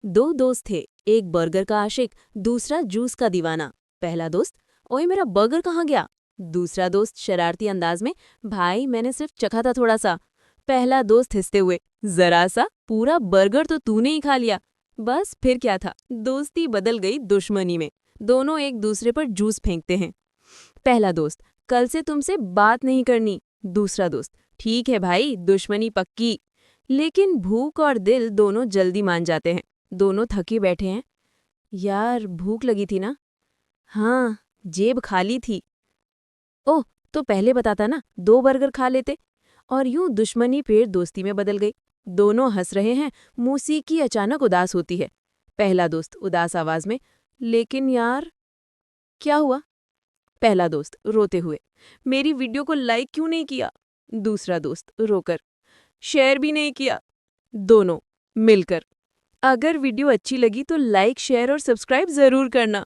दो दोस्त थे। एक बर्गर का आशिक, दूसरा जूस का दीवाना। पहला दोस्त, ओए मेरा बर्गर कहाँ गया? दूसरा दोस्त शरारती अंदाज में, भाई मैंने सिर्फ चखा था थोड़ा सा। पहला दोस्त हिंसते हुए, जरा सा, पूरा बर्गर तो तूने ही खा लिया। बस फिर क्या था, दोस्ती बदल गई दुश्मनी में। दोनों एक दूसरे पर जूस फेंकते हैं। पहला दोस्त, कल से तुमसे बात नहीं करनी। दूसरा दोस्त, ठीक है भाई, दुश्मनी पक्की। लेकिन भूख और दिल दोनों जल्दी मान जाते हैं। दोनों थके बैठे हैं। यार भूख लगी थी ना? हाँ, जेब खाली थी। ओह, तो पहले बताता ना, दो बर्गर खा लेते। और यूं दुश्मनी फिर दोस्ती में बदल गई। दोनों हंस रहे हैं, मौसीकी अचानक उदास होती है। पहला दोस्त उदास आवाज में, लेकिन यार। क्या हुआ? पहला दोस्त रोते हुए, मेरी वीडियो को लाइक क्यों नहीं किया? दूसरा दोस्त रोकर, शेयर भी नहीं किया। दोनों मिलकर, अगर वीडियो अच्छी लगी तो लाइक शेयर और सब्सक्राइब जरूर करना।